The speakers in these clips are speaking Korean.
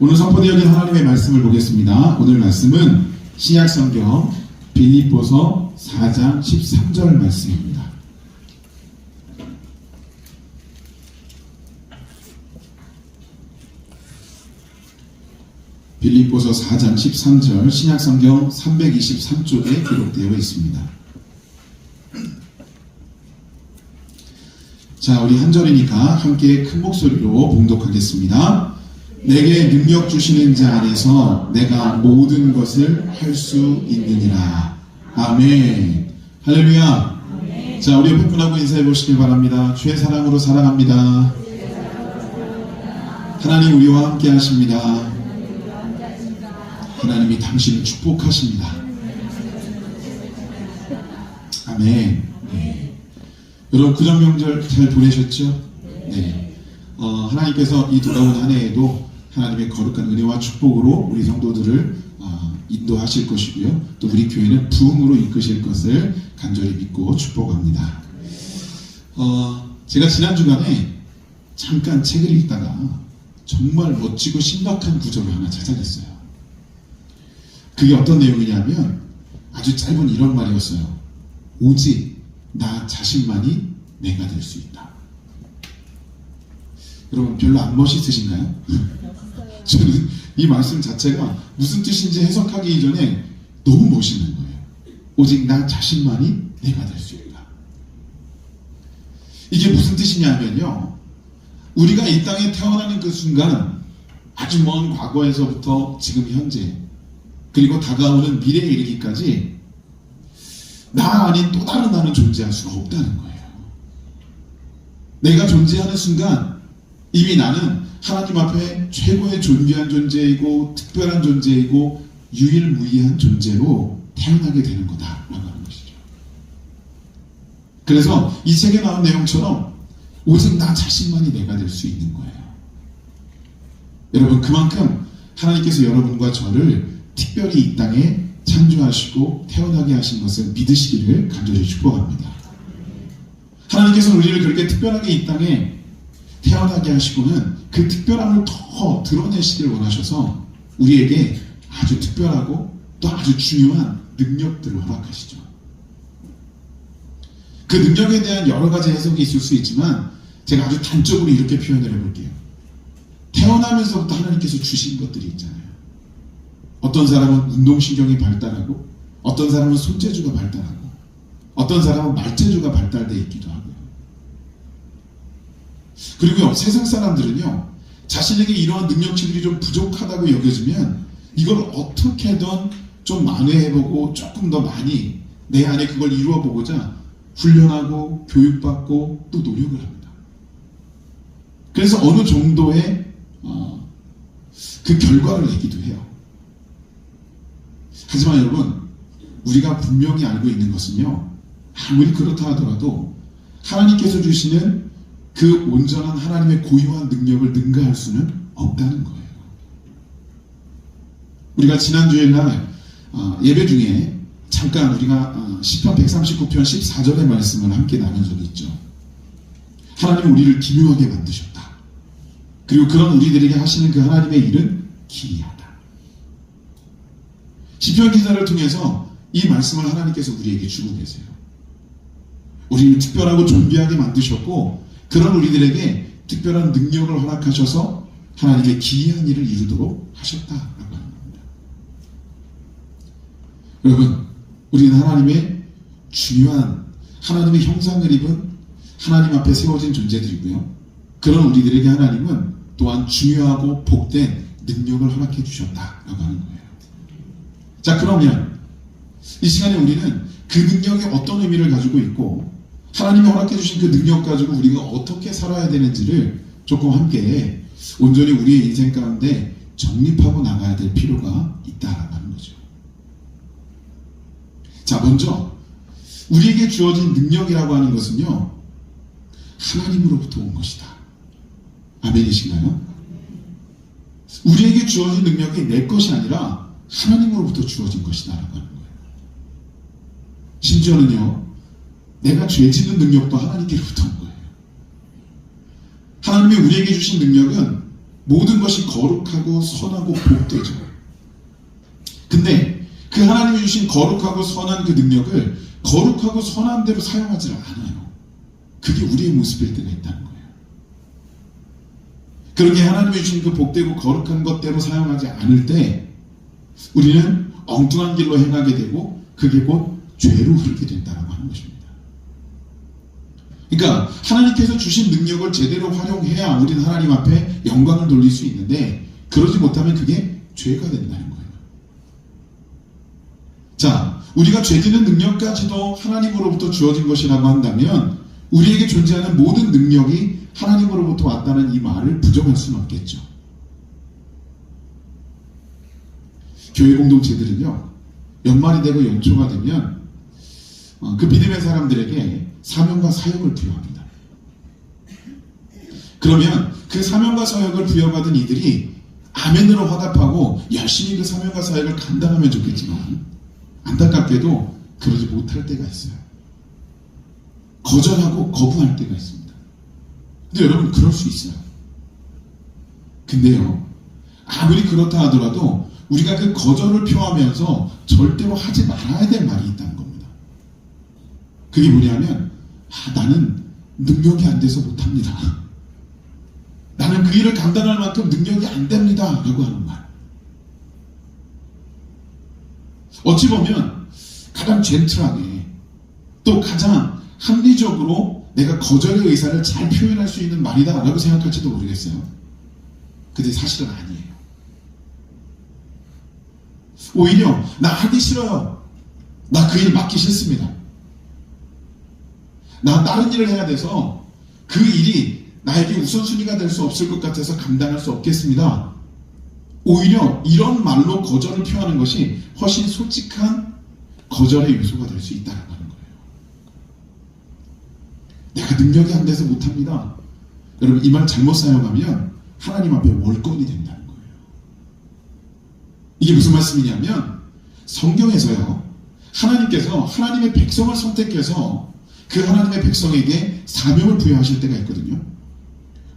오늘 선포되어진 하나님의 말씀을 보겠습니다. 오늘 말씀은 신약성경 빌립보서 4장 13절 말씀입니다. 빌립보서 4장 13절 신약성경 323쪽에 기록되어 있습니다. 자, 우리 한 절이니까 함께 큰 목소리로 봉독하겠습니다. 내게 능력 주시는 자 안에서 내가 모든 것을 할 수 있느니라. 아멘. 할렐루야. 아멘. 자, 우리 옆에 분하고 인사해 보시길 바랍니다. 주의 사랑으로 사랑합니다. 하나님 우리와 함께 하십니다. 하나님이 당신을 축복하십니다. 아멘. 네. 여러분 구정 명절 잘 보내셨죠? 네. 하나님께서 이 돌아온 한 해에도 하나님의 거룩한 은혜와 축복으로 우리 성도들을 인도하실 것이고요. 또 우리 교회는 부흥으로 이끄실 것을 간절히 믿고 축복합니다. 제가 지난 주간에 잠깐 책을 읽다가 정말 멋지고 신박한 구절을 하나 찾아냈어요. 그게 어떤 내용이냐면 아주 짧은 이런 말이었어요. 오직 나 자신만이 내가 될 수 있다. 여러분 별로 안 멋있으신가요? 저는 이 말씀 자체가 무슨 뜻인지 해석하기 이전에 너무 멋있는 거예요. 오직 나 자신만이 내가 될 수 있다. 이게 무슨 뜻이냐면요, 우리가 이 땅에 태어나는 그 순간 아주 먼 과거에서부터 지금 현재 그리고 다가오는 미래에 이르기까지 나 아닌 또 다른 나는 존재할 수가 없다는 거예요. 내가 존재하는 순간 이미 나는 하나님 앞에 최고의 존귀한 존재이고 특별한 존재이고 유일무이한 존재로 태어나게 되는 거다라고 하는 것이죠. 그래서 이 책에 나온 내용처럼 오직 나 자신만이 내가 될 수 있는 거예요. 여러분 그만큼 하나님께서 여러분과 저를 특별히 이 땅에 창조하시고 태어나게 하신 것을 믿으시기를 간절히 축복합니다. 하나님께서는 우리를 그렇게 특별하게 이 땅에 태어나게 하시고는 그 특별함을 더 드러내시길 원하셔서 우리에게 아주 특별하고 또 아주 중요한 능력들을 허락하시죠. 그 능력에 대한 여러 가지 해석이 있을 수 있지만 제가 아주 단적으로 이렇게 표현을 해볼게요. 태어나면서부터 하나님께서 주신 것들이 있잖아요. 어떤 사람은 운동신경이 발달하고 어떤 사람은 손재주가 발달하고 어떤 사람은 말재주가 발달되어 있기도 하고요. 그리고요, 세상 사람들은요, 자신에게 이러한 능력치들이 좀 부족하다고 여겨지면 이걸 어떻게든 좀 만회해보고 조금 더 많이 내 안에 그걸 이루어보고자 훈련하고 교육받고 또 노력을 합니다. 그래서 어느 정도의 그 결과를 내기도 해요. 하지만 여러분, 우리가 분명히 알고 있는 것은요, 아무리 그렇다 하더라도 하나님께서 주시는 그 온전한 하나님의 고유한 능력을 능가할 수는 없다는 거예요. 우리가 지난 주일날 예배 중에 잠깐 우리가 시편 139편 14절의 말씀을 함께 나눈 적이 있죠. 하나님은 우리를 기묘하게 만드셨다. 그리고 그런 우리들에게 하시는 그 하나님의 일은 기이하다. 시편 기자를 통해서 이 말씀을 하나님께서 우리에게 주고 계세요. 우리를 특별하고 존귀하게 만드셨고 그런 우리들에게 특별한 능력을 허락하셔서 하나님의 기이한 일을 이루도록 하셨다라고 하는 겁니다. 여러분, 우리는 하나님의 중요한 하나님의 형상을 입은 하나님 앞에 세워진 존재들이고요. 그런 우리들에게 하나님은 또한 중요하고 복된 능력을 허락해 주셨다라고 하는 거예요. 자, 그러면 이 시간에 우리는 그 능력이 어떤 의미를 가지고 있고 하나님이 허락해 주신 그 능력 가지고 우리가 어떻게 살아야 되는지를 조금 함께 온전히 우리의 인생 가운데 정립하고 나가야 될 필요가 있다라고 하는 거죠. 자, 먼저 우리에게 주어진 능력이라고 하는 것은요, 하나님으로부터 온 것이다. 아멘이신가요? 우리에게 주어진 능력이 내 것이 아니라 하나님으로부터 주어진 것이다 라고 하는 거예요. 심지어는요, 내가 죄 짓는 능력도 하나님께로부터 온 거예요. 하나님이 우리에게 주신 능력은 모든 것이 거룩하고 선하고 복되죠. 근데 그 하나님이 주신 거룩하고 선한 그 능력을 거룩하고 선한 대로 사용하지 않아요. 그게 우리의 모습일 때가 있다는 거예요. 그렇게 하나님이 주신 그 복되고 거룩한 것대로 사용하지 않을 때 우리는 엉뚱한 길로 행하게 되고 그게 곧 죄로 흐르게 된다고 하는 것입니다. 그러니까 하나님께서 주신 능력을 제대로 활용해야 우리는 하나님 앞에 영광을 돌릴 수 있는데 그러지 못하면 그게 죄가 된다는 거예요. 자, 우리가 죄짓는 능력까지도 하나님으로부터 주어진 것이라고 한다면 우리에게 존재하는 모든 능력이 하나님으로부터 왔다는 이 말을 부정할 수는 없겠죠. 교회 공동체들은요, 연말이 되고 연초가 되면 그 믿음의 사람들에게 사명과 사역을 부여합니다. 그러면 그 사명과 사역을 부여받은 이들이 아멘으로 화답하고 열심히 그 사명과 사역을 감당하면 좋겠지만 안타깝게도 그러지 못할 때가 있어요. 거절하고 거부할 때가 있습니다. 근데 여러분 그럴 수 있어요. 근데요, 아무리 그렇다 하더라도 우리가 그 거절을 표하면서 절대로 하지 말아야 될 말이 있다는 겁니다. 그게 뭐냐면 나는 능력이 안 돼서 못합니다. 나는 그 일을 감당할 만큼 능력이 안 됩니다 라고 하는 말. 어찌 보면 가장 젠틀하게 또 가장 합리적으로 내가 거절의 의사를 잘 표현할 수 있는 말이다 라고 생각할지도 모르겠어요. 근데 사실은 아니에요. 오히려 나 하기 싫어요. 나 그 일 맡기 싫습니다. 나 다른 일을 해야 돼서 그 일이 나에게 우선순위가 될 수 없을 것 같아서 감당할 수 없겠습니다. 오히려 이런 말로 거절을 표하는 것이 훨씬 솔직한 거절의 요소가 될 수 있다는 거예요. 내가 능력이 안 돼서 못합니다. 여러분 이 말 잘못 사용하면 하나님 앞에 월권이 된다는 거예요. 이게 무슨 말씀이냐면 성경에서요, 하나님께서 하나님의 백성을 선택해서 그 하나님의 백성에게 사명을 부여하실 때가 있거든요.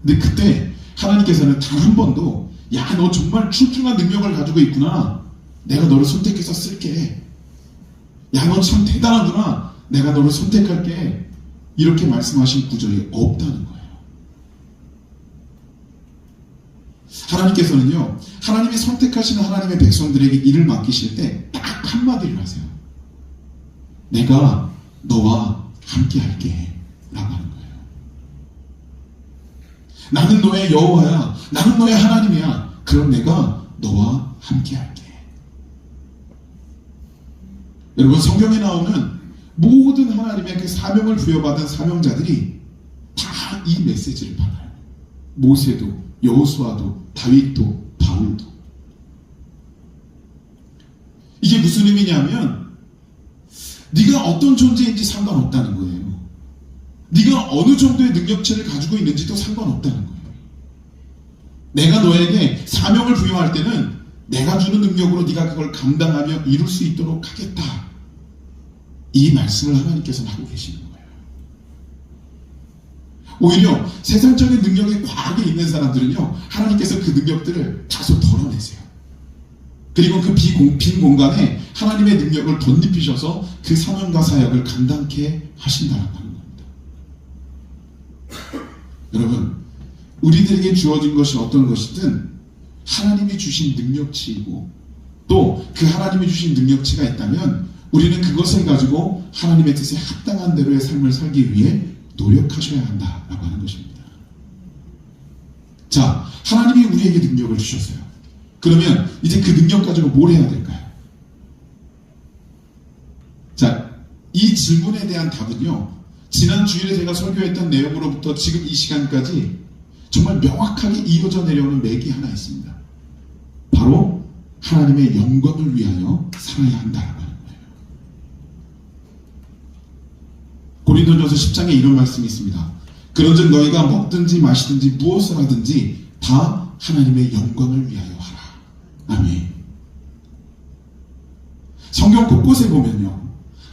근데 그때 하나님께서는 단 한 번도 야, 너 정말 출중한 능력을 가지고 있구나. 내가 너를 선택해서 쓸게. 야, 너 참 대단하구나. 내가 너를 선택할게. 이렇게 말씀하신 구절이 없다는 거예요. 하나님께서는요, 하나님이 선택하시는 하나님의 백성들에게 일을 맡기실 때 딱 한마디를 하세요. 내가 너와 함께 할게 라고 하는 거예요. 나는 너의 여호와야. 나는 너의 하나님이야. 그럼 내가 너와 함께 할게. 여러분 성경에 나오는 모든 하나님의 그 사명을 부여받은 사명자들이 다 이 메시지를 받아요. 모세도, 여호수아도, 다윗도, 바울도. 이게 무슨 의미냐면 네가 어떤 존재인지 상관없다는 거예요. 네가 어느 정도의 능력치를 가지고 있는지도 상관없다는 거예요. 내가 너에게 사명을 부여할 때는 내가 주는 능력으로 네가 그걸 감당하며 이룰 수 있도록 하겠다. 이 말씀을 하나님께서는 하고 계시는 거예요. 오히려 세상적인 능력에 과하게 있는 사람들은요, 하나님께서 그 능력들을 다소 덜어내세요. 그리고 그 빈 공간에 하나님의 능력을 덧입히셔서 그 사명과 사역을 감당케 하신다는 겁니다. 여러분, 우리들에게 주어진 것이 어떤 것이든 하나님이 주신 능력치이고 또 그 하나님이 주신 능력치가 있다면 우리는 그것을 가지고 하나님의 뜻에 합당한 대로의 삶을 살기 위해 노력하셔야 한다라고 하는 것입니다. 자, 하나님이 우리에게 능력을 주셨어요. 그러면 이제 그 능력 가지고 뭘 해야 될까요? 자, 이 질문에 대한 답은요, 지난 주일에 제가 설교했던 내용으로부터 지금 이 시간까지 정말 명확하게 이어져 내려오는 맥이 하나 있습니다. 바로 하나님의 영광을 위하여 살아야 한다라고 하는 거예요. 고린도전서 10장에 이런 말씀이 있습니다. 그런즉 너희가 먹든지 마시든지 무엇을 하든지 다 하나님의 영광을 위하여 하라. 아멘. 성경 곳곳에 보면요,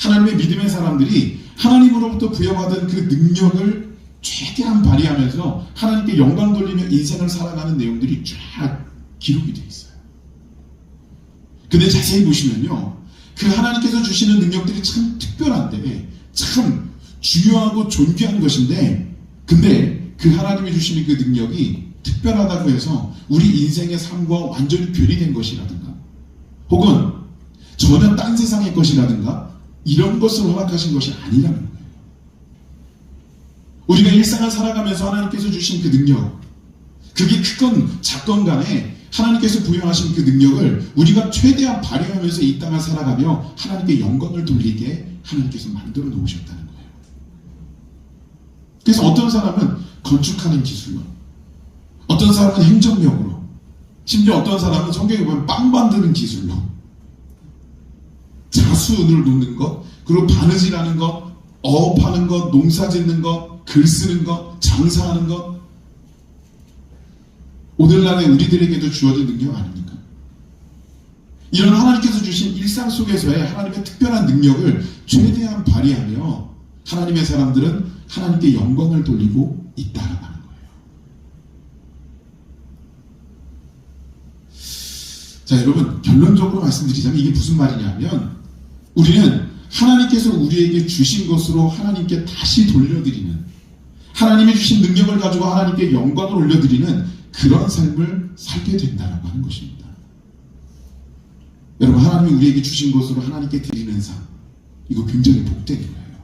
하나님의 믿음의 사람들이 하나님으로부터 부여받은 그 능력을 최대한 발휘하면서 하나님께 영광 돌리며 인생을 살아가는 내용들이 쫙 기록이 되어 있어요. 근데 자세히 보시면요, 그 하나님께서 주시는 능력들이 참 특별한데 참 중요하고 존귀한 것인데, 근데 그 하나님이 주시는 그 능력이 특별하다고 해서 우리 인생의 삶과 완전히 괴리된 것이라든가 혹은 전혀 딴 세상의 것이라든가 이런 것을 허락하신 것이 아니라는 거예요. 우리가 일상을 살아가면서 하나님께서 주신 그 능력, 그게 크건 작건 간에 하나님께서 부여하신 그 능력을 우리가 최대한 발휘하면서 이 땅을 살아가며 하나님께 영광을 돌리게 하나님께서 만들어 놓으셨다는 거예요. 그래서 어떤 사람은 건축하는 기술로, 어떤 사람은 행정력으로, 심지어 어떤 사람은 성경에 보면 빵 만드는 기술로, 자수은을 놓는 것, 그리고 바느질하는 것, 어업하는 것, 농사 짓는 것, 글 쓰는 것, 장사하는 것, 오늘날의 우리들에게도 주어진 능력 아닙니까? 이런 하나님께서 주신 일상 속에서의 하나님의 특별한 능력을 최대한 발휘하며 하나님의 사람들은 하나님께 영광을 돌리고 있다라는 거예요. 자, 여러분, 결론적으로 말씀드리자면 이게 무슨 말이냐면, 우리는 하나님께서 우리에게 주신 것으로 하나님께 다시 돌려드리는, 하나님이 주신 능력을 가지고 하나님께 영광을 올려드리는 그런 삶을 살게 된다라고 하는 것입니다. 여러분, 하나님이 우리에게 주신 것으로 하나님께 드리는 삶, 이거 굉장히 복된 거예요.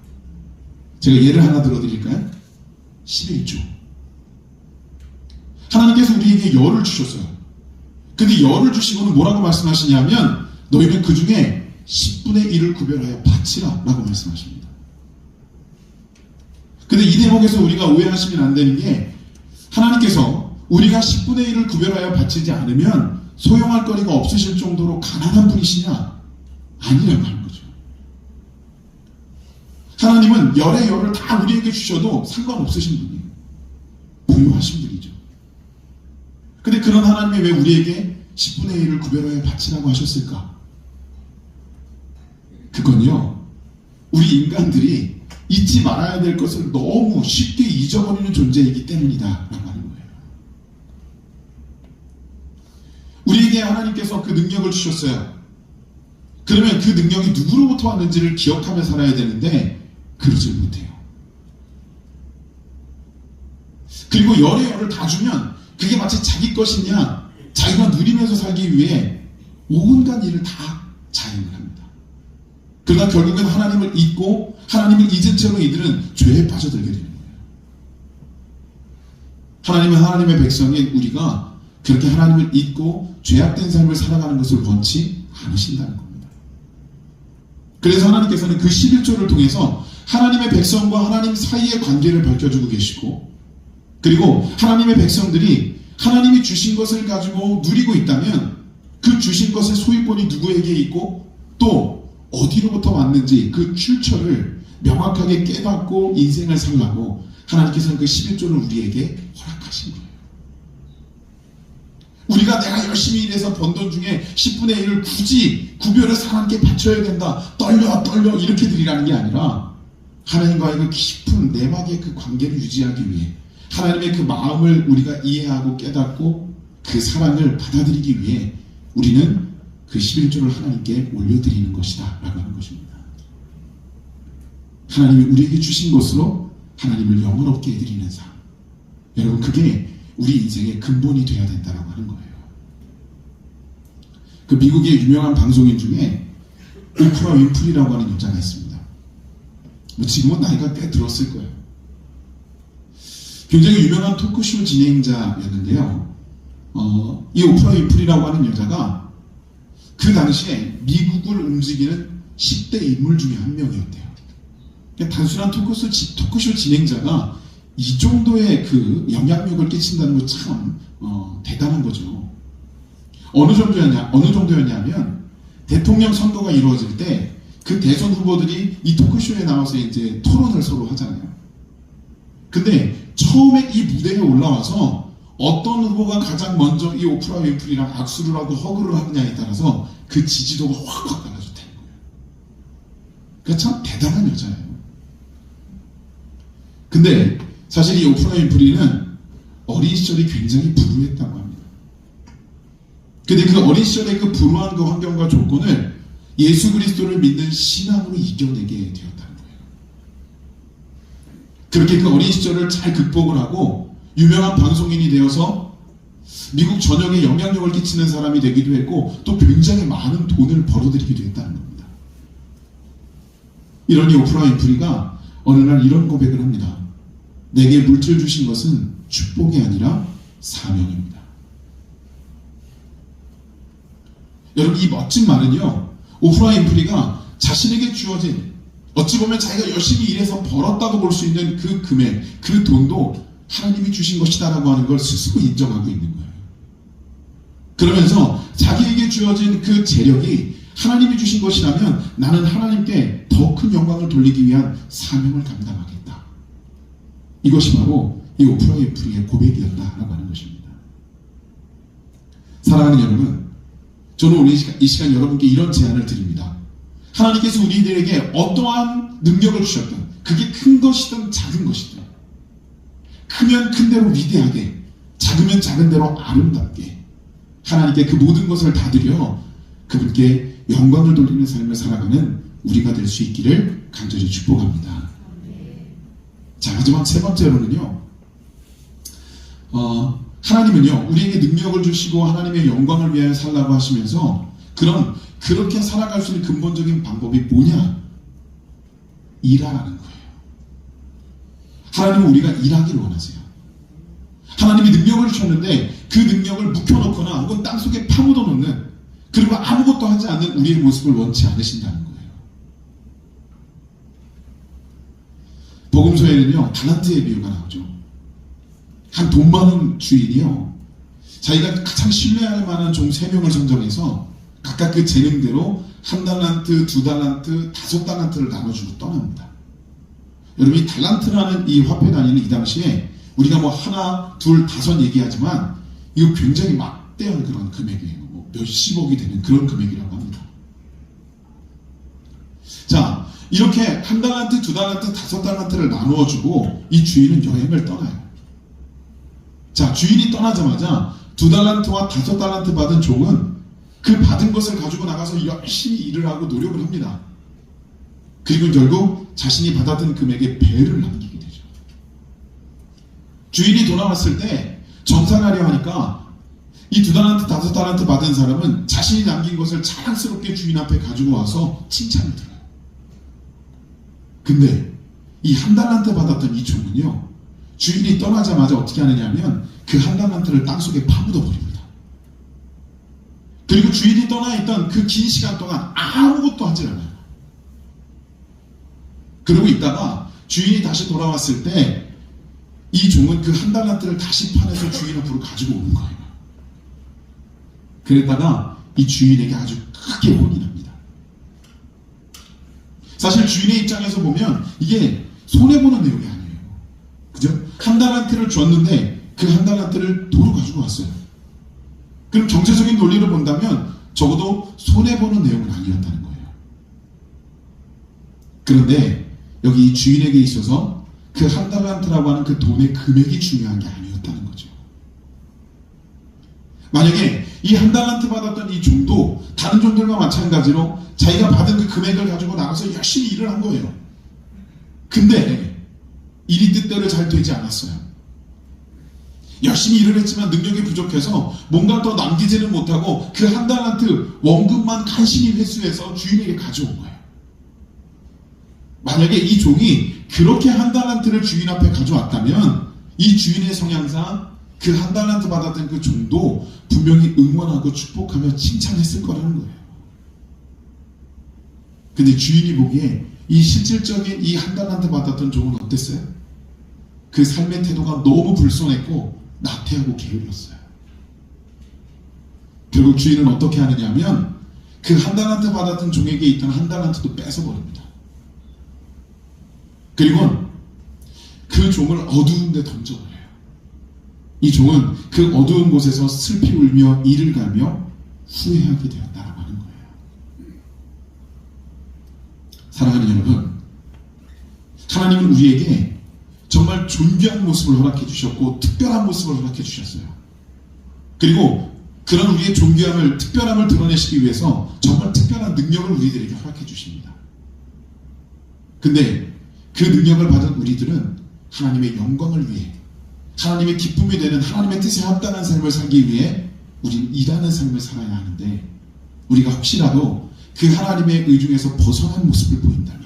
제가 예를 하나 들어드릴까요? 11조. 하나님께서 우리에게 열을 주셨어요. 근데 열을 주시고는 뭐라고 말씀하시냐면, 너희는 그 중에 10분의 1을 구별하여 바치라 라고 말씀하십니다. 근데 이 대목에서 우리가 오해하시면 안 되는 게, 하나님께서 우리가 10분의 1을 구별하여 바치지 않으면 소용할 거리가 없으실 정도로 가난한 분이시냐? 아니라고 하는 거죠. 하나님은 열의 열을 다 우리에게 주셔도 상관없으신 분이에요. 부유하신 분이죠. 근데 그런 하나님이 왜 우리에게 10분의 1을 구별하여 바치라고 하셨을까? 그건요, 우리 인간들이 잊지 말아야 될 것을 너무 쉽게 잊어버리는 존재이기 때문이다 라고 하는 거예요. 우리에게 하나님께서 그 능력을 주셨어요. 그러면 그 능력이 누구로부터 왔는지를 기억하며 살아야 되는데 그러질 못해요. 그리고 열의 열을 다 주면 그게 마치 자기 것이냐, 자기가 누리면서 살기 위해 온갖 일을 다 자행을 합니다. 그러나 결국은 하나님을 잊고 하나님을 잊은 채로 이들은 죄에 빠져들게 되는 거예요. 하나님은 하나님의 백성인 우리가 그렇게 하나님을 잊고 죄악된 삶을 살아가는 것을 원치 않으신다는 겁니다. 그래서 하나님께서는 그 11조를 통해서 하나님의 백성과 하나님 사이의 관계를 밝혀주고 계시고, 그리고 하나님의 백성들이 하나님이 주신 것을 가지고 누리고 있다면 그 주신 것의 소유권이 누구에게 있고 또 어디로부터 왔는지 그 출처를 명확하게 깨닫고 인생을 살라고 하나님께서는 그 11조를 우리에게 허락하신 거예요. 우리가 내가 열심히 일해서 번 돈 중에 10분의 1을 굳이 구별해서 하나님께 바쳐야 된다, 떨려 이렇게 드리라는 게 아니라 하나님과의 그 깊은 내막의 그 관계를 유지하기 위해 하나님의 그 마음을 우리가 이해하고 깨닫고 그 사랑을 받아들이기 위해 우리는 그 11조를 하나님께 올려드리는 것이다 라고 하는 것입니다. 하나님이 우리에게 주신 것으로 하나님을 영원롭게 해드리는 삶, 여러분, 그게 우리 인생의 근본이 되어야 된다고 하는 거예요. 그 미국의 유명한 방송인 중에 오프라 윈프리라고 하는 여자가 있습니다. 뭐 지금은 나이가 꽤 들었을 거예요. 굉장히 유명한 토크쇼 진행자였는데요. 이 오프라 윈프리라고 하는 여자가 그 당시에 미국을 움직이는 10대 인물 중에 한 명이었대요. 그러니까 단순한 토크쇼 진행자가 이 정도의 그 영향력을 끼친다는 거 참 대단한 거죠. 어느 정도였냐면 대통령 선거가 이루어질 때 그 대선 후보들이 이 토크쇼에 나와서 이제 토론을 서로 하잖아요. 근데 처음에 이 무대에 올라와서 어떤 후보가 가장 먼저 이 오프라 윈프리랑 악수를 하고 허그를 하느냐에 따라서 그 지지도가 확 달라졌다는 거예요. 그러니까 참 대단한 여자예요. 근데 사실 이 오프라 윈프리는 어린 시절이 굉장히 불우했다고 합니다. 근데 그 어린 시절의 그 불우한 그 환경과 조건을 예수 그리스도를 믿는 신앙으로 이겨내게 되었다는 거예요. 그렇게 그 어린 시절을 잘 극복을 하고 유명한 방송인이 되어서 미국 전역에 영향력을 끼치는 사람이 되기도 했고 또 굉장히 많은 돈을 벌어들이기도 했다는 겁니다. 이러니 오프라 윈프리가 어느 날 이런 고백을 합니다. 내게 물질 주신 것은 축복이 아니라 사명입니다. 여러분, 이 멋진 말은요, 오프라 윈프리가 자신에게 주어진, 어찌 보면 자기가 열심히 일해서 벌었다고 볼 수 있는 그 금액, 그 돈도 하나님이 주신 것이다라고 하는 걸 스스로 인정하고 있는 거예요. 그러면서 자기에게 주어진 그 재력이 하나님이 주신 것이라면 나는 하나님께 더 큰 영광을 돌리기 위한 사명을 감당하겠다. 이것이 바로 이 오프라 윈프리의 고백이었다라고 하는 것입니다. 사랑하는 여러분, 저는 오늘 이 시간 여러분께 이런 제안을 드립니다. 하나님께서 우리들에게 어떠한 능력을 주셨든 그게 큰 것이든 작은 것이든 크면 큰 대로 위대하게, 작으면 작은 대로 아름답게 하나님께 그 모든 것을 다 드려 그분께 영광을 돌리는 삶을 살아가는 우리가 될 수 있기를 간절히 축복합니다. 자, 하지만 세 번째로는요, 하나님은요, 우리에게 능력을 주시고 하나님의 영광을 위하여 살라고 하시면서 그렇게 살아갈 수 있는 근본적인 방법이 뭐냐? 일하라는 거예요. 하나님은 우리가 일하기를 원하세요. 하나님이 능력을 주셨는데 그 능력을 묵혀놓거나 혹은 땅속에 파묻어 놓는, 그리고 아무것도 하지 않는 우리의 모습을 원치 않으신다는 거예요. 복음서에는요, 달란트의 비유가 나오죠. 한 돈 많은 주인이요, 자기가 가장 신뢰할 만한 종 3명을 선정해서 각각 그 재능대로 1달란트, 2달란트, 5달란트를 나눠주고 떠납니다. 여러분, 이 달란트라는 이 화폐 단위는 이 당시에 우리가 뭐 하나, 둘, 5 얘기하지만 이거 굉장히 막대한 그런 금액이에요. 뭐 몇십억이 되는 그런 금액이라고 합니다. 자, 이렇게 1달란트, 2달란트, 5달란트를 나누어주고 이 주인은 여행을 떠나요. 자, 주인이 떠나자마자 2달란트와 5달란트 받은 종은 그 받은 것을 가지고 나가서 열심히 일을 하고 노력을 합니다. 그리고 결국 자신이 받았던 금액의 배를 남기게 되죠. 주인이 돌아왔을 때 정산하려 하니까 이 2달란트, 5달란트 받은 사람은 자신이 남긴 것을 자랑스럽게 주인 앞에 가지고 와서 칭찬을 들어요. 근데 이 1달란트 받았던 이 종은요, 주인이 떠나자마자 어떻게 하느냐면 그 1달란트를 땅속에 파묻어 버립니다. 그리고 주인이 떠나있던 그 긴 시간 동안 아무것도 하질 않아요. 그러고 있다가 주인이 다시 돌아왔을 때 이 종은 그 1달란트를 다시 파내서 주인 앞으로 가지고 오는 거예요. 그랬다가 이 주인에게 아주 크게 혼이 납니다. 사실 주인의 입장에서 보면 이게 손해보는 내용이 아니에요. 그죠? 1달란트를 줬는데 그 1달란트를 도로 가지고 왔어요. 그럼 경제적인 논리를 본다면 적어도 손해보는 내용은 아니었다는 거예요. 그런데 여기 이 주인에게 있어서 그 1달란트라고 하는 그 돈의 금액이 중요한 게 아니었다는 거죠. 만약에 이 1달란트 받았던 이 종도 다른 종들과 마찬가지로 자기가 받은 그 금액을 가지고 나가서 열심히 일을 한 거예요. 근데 일이 뜻대로 잘 되지 않았어요. 열심히 일을 했지만 능력이 부족해서 뭔가 더 남기지는 못하고 그 1달란트 원금만 간신히 회수해서 주인에게 가져온 거예요. 만약에 이 종이 그렇게 1달란트를 주인 앞에 가져왔다면 이 주인의 성향상 그 1달란트 받았던 그 종도 분명히 응원하고 축복하며 칭찬했을 거라는 거예요. 근데 주인이 보기에 이 실질적인 이 1달란트 받았던 종은 어땠어요? 그 삶의 태도가 너무 불손했고 나태하고 게을렀어요. 결국 주인은 어떻게 하느냐면 그 1달란트 받았던 종에게 있던 1달란트도 뺏어버립니다. 그리고 그 종을 어두운 데 던져버려요. 이 종은 그 어두운 곳에서 슬피 울며 이를 갈며 후회하게 되었다라고 하는 거예요. 사랑하는 여러분, 하나님은 우리에게 정말 존귀한 모습을 허락해 주셨고 특별한 모습을 허락해 주셨어요. 그리고 그런 우리의 존귀함을, 특별함을 드러내시기 위해서 정말 특별한 능력을 우리들에게 허락해 주십니다. 근데 그 능력을 받은 우리들은 하나님의 영광을 위해, 하나님의 기쁨이 되는 하나님의 뜻에 합당한 삶을 살기 위해 우리는 일하는 삶을 살아야 하는데, 우리가 혹시라도 그 하나님의 의 중에서 벗어난 모습을 보인다면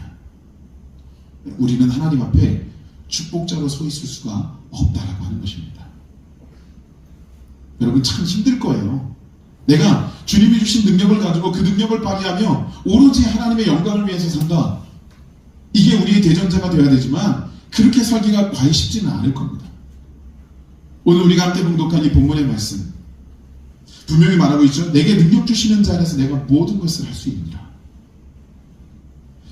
우리는 하나님 앞에 축복자로 서 있을 수가 없다라고 하는 것입니다. 여러분, 참 힘들 거예요. 내가 주님이 주신 능력을 가지고 그 능력을 발휘하며 오로지 하나님의 영광을 위해서 산다. 이게 우리의 대전제가 되어야 되지만 그렇게 살기가 과히 쉽지는 않을 겁니다. 오늘 우리가 함께 봉독한 이 본문의 말씀 분명히 말하고 있죠. 내게 능력 주시는 자 안에서 내가 모든 것을 할 수 있느니라.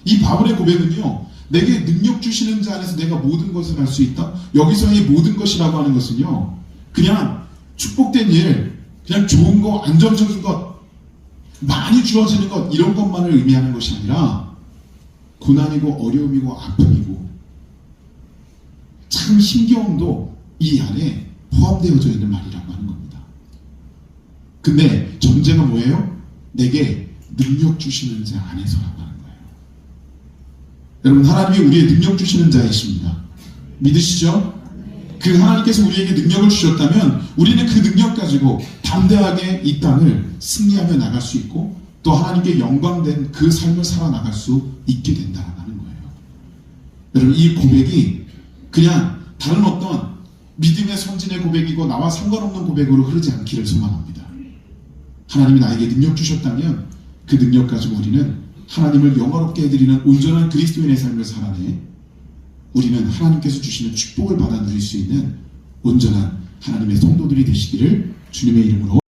이 바울의 고백은요, 내게 능력 주시는 자 안에서 내가 모든 것을 할 수 있다. 여기서의 모든 것이라고 하는 것은요, 그냥 축복된 일, 그냥 좋은 거, 안정적인 것, 많이 주어지는 것, 이런 것만을 의미하는 것이 아니라 고난이고 어려움이고 아픔이고 참 힘겨움도 이 안에 포함되어져 있는 말이라고 하는 겁니다. 근데 전제가 뭐예요? 내게 능력 주시는 자 안에서라고 하는 거예요. 여러분, 하나님이 우리의 능력 주시는 자이십니다. 믿으시죠? 그 하나님께서 우리에게 능력을 주셨다면 우리는 그 능력 가지고 담대하게 이 땅을 승리하며 나갈 수 있고 또 하나님께 영광된 그 삶을 살아나갈 수 있게 된다는 거예요. 여러분, 이 고백이 그냥 다른 어떤 믿음의 선진의 고백이고 나와 상관없는 고백으로 흐르지 않기를 소망합니다. 하나님이 나에게 능력 주셨다면 그 능력 가지고 우리는 하나님을 영화롭게 해드리는 온전한 그리스도인의 삶을 살아내 우리는 하나님께서 주시는 축복을 받아 누릴 수 있는 온전한 하나님의 성도들이 되시기를 주님의 이름으로